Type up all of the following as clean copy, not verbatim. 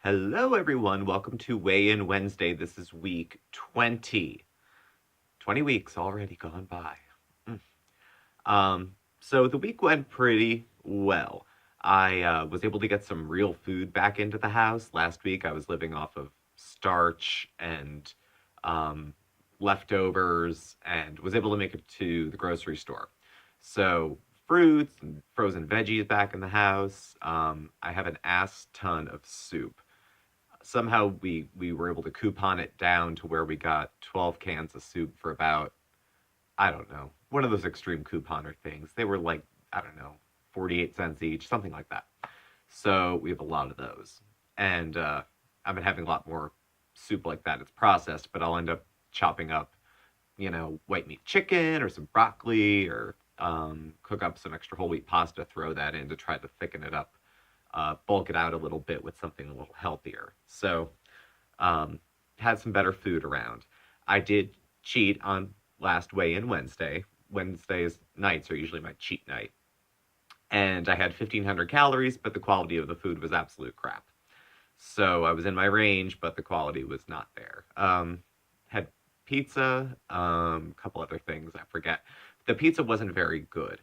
Hello, everyone. Welcome to Weigh In Wednesday. This is week 20. 20 weeks already gone by. Mm. So the week went pretty well. I was able to get some real food back into the house. Last week, I was living off of starch and um, leftovers and was able to make it to the grocery store. So, fruits and frozen veggies back in the house. I have an ass ton of soup. Somehow we were able to coupon it down to where we got 12 cans of soup for about, I don't know, one of those extreme couponer things. They were like, I don't know, 48 cents each, something like that. So we have a lot of those. And I've been having a lot more soup like that. It's processed, but I'll end up chopping up, white meat chicken or some broccoli or cook up some extra whole wheat pasta, throw that in to try to thicken it up, bulk it out a little bit with something a little healthier. So um, had some better food around. I did cheat on last weigh-in Wednesday. Wednesdays nights are usually my cheat night, and I had 1,500 calories, but the quality of the food was absolute crap. So I was in my range, but the quality was not there. Had pizza, a couple other things I forget. The pizza wasn't very good.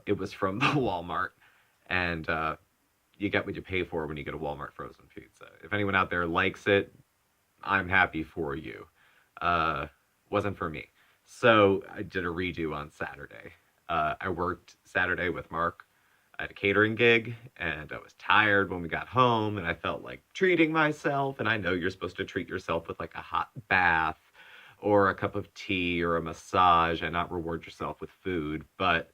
It was from the Walmart, and you get what you pay for when you get a Walmart frozen pizza. If anyone out there likes it, I'm happy for you. Uh, wasn't for me. So I did a redo on Saturday. I worked Saturday with Mark at a catering gig, and I was tired when we got home, and I felt like treating myself. And I know you're supposed to treat yourself with like a hot bath or a cup of tea or a massage and not reward yourself with food. But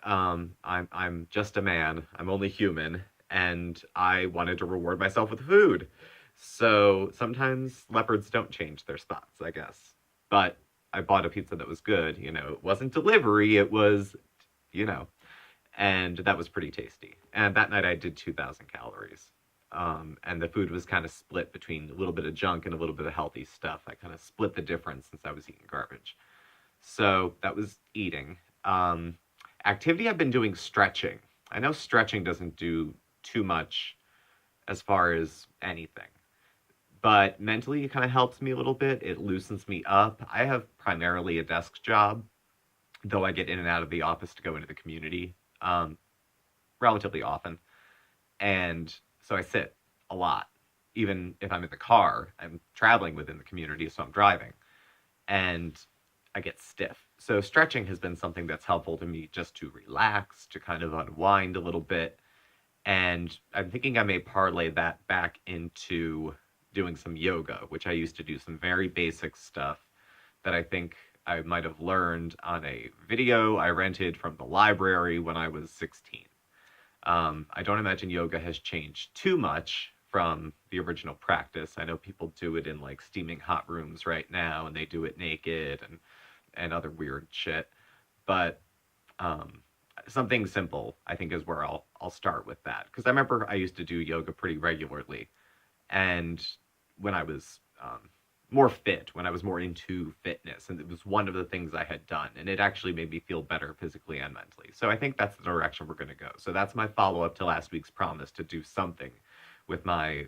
I'm just a man. I'm only human, and I wanted to reward myself with food. So sometimes leopards don't change their spots, I guess. But I bought a pizza that was good. It wasn't delivery, it was, you know, and that was pretty tasty. And that night I did 2,000 calories. And the food was kind of split between a little bit of junk and a little bit of healthy stuff. I kind of split the difference since I was eating garbage. So that was eating. Activity, I've been doing stretching. I know stretching doesn't do too much as far as anything, but mentally it kind of helps me a little bit. It loosens me up. I have primarily a desk job, though I get in and out of the office to go into the community relatively often. And so I sit a lot. Even if I'm in the car, I'm traveling within the community, so I'm driving. And I get stiff. So stretching has been something that's helpful to me just to relax, to kind of unwind a little bit. And I'm thinking I may parlay that back into doing some yoga, which I used to do some very basic stuff that I think I might have learned on a video I rented from the library when I was 16. I don't imagine yoga has changed too much from the original practice. I know people do it in like steaming hot rooms right now, and they do it naked and other weird shit. But um, something simple, I think, is where I'll start with that, because I remember I used to do yoga pretty regularly, and when I was more fit, when I was more into fitness, and it was one of the things I had done, and it actually made me feel better physically and mentally. So I think that's the direction we're going to go. So that's my follow up to last week's promise to do something with my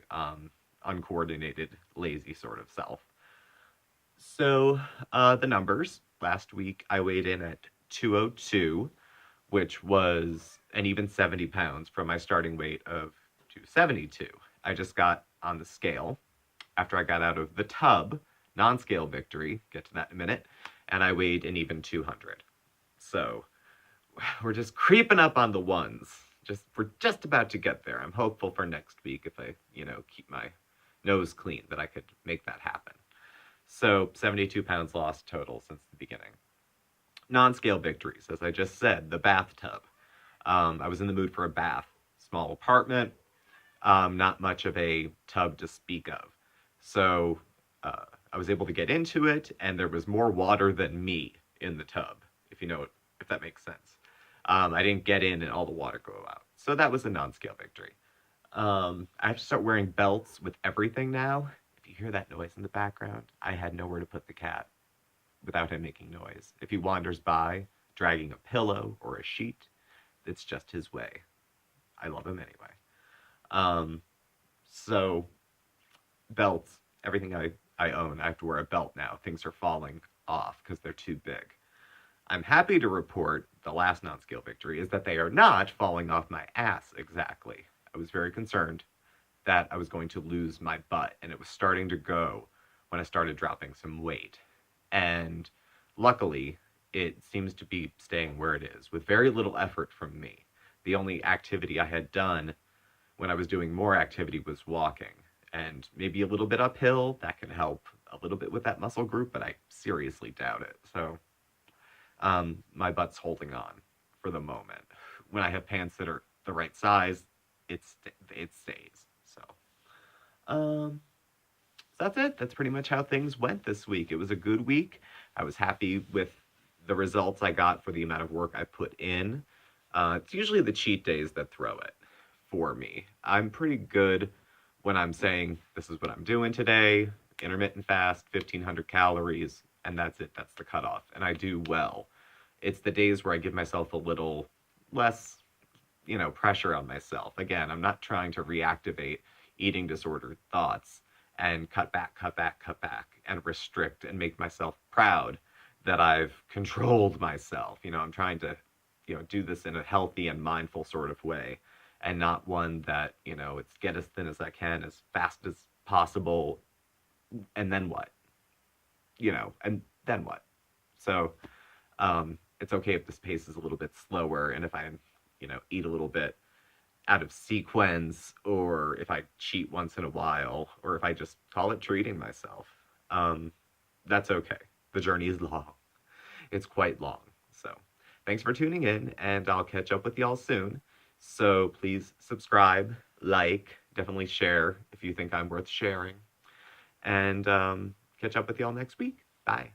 uncoordinated, lazy sort of self. So the numbers last week, I weighed in at 202, which was an even 70 pounds from my starting weight of 272. I just got on the scale after I got out of the tub, non scale victory, get to that in a minute, and I weighed an even 200. So we're just creeping up on the ones. We're just about to get there. I'm hopeful for next week, if I, keep my nose clean, that I could make that happen. So 72 pounds lost total since the beginning. Non-scale victories, as I just said, the bathtub. I was in the mood for a bath. Small apartment, not much of a tub to speak of. So I was able to get into it, and there was more water than me in the tub, if that makes sense. I didn't get in and all the water go out. So that was a non-scale victory. I have to start wearing belts with everything now. If you hear that noise in the background, I had nowhere to put the cat without him making noise. If he wanders by, dragging a pillow or a sheet, it's just his way. I love him anyway. Um, So belts, everything I own, I have to wear a belt now. Things are falling off because they're too big. I'm happy to report the last non-scale victory is that they are not falling off my ass exactly. I was very concerned that I was going to lose my butt, and it was starting to go when I started dropping some weight. And luckily, it seems to be staying where it is with very little effort from me. The only activity I had done when I was doing more activity was walking, and maybe a little bit uphill. That can help a little bit with that muscle group, but I seriously doubt it. So my butt's holding on for the moment. When I have pants that are the right size, it stays. So um, that's it. That's pretty much how things went this week. It was a good week. I was happy with the results I got for the amount of work I put in. It's usually the cheat days that throw it for me. I'm pretty good when I'm saying this is what I'm doing today, intermittent fast, 1,500 calories, and that's it. That's the cutoff. And I do well. It's the days where I give myself a little less, pressure on myself. Again, I'm not trying to reactivate eating disordered thoughts and cut back, cut back, cut back, and restrict and make myself proud that I've controlled myself. I'm trying to, do this in a healthy and mindful sort of way and not one that, it's get as thin as I can as fast as possible. And then what? And then what? So, it's okay if this pace is a little bit slower and if I, eat a little bit out of sequence or if I cheat once in a while or if I just call it treating myself. That's okay. The journey is long. It's quite long. So thanks for tuning in and I'll catch up with y'all soon. So please subscribe, like, definitely share if you think I'm worth sharing. And catch up with y'all next week. Bye.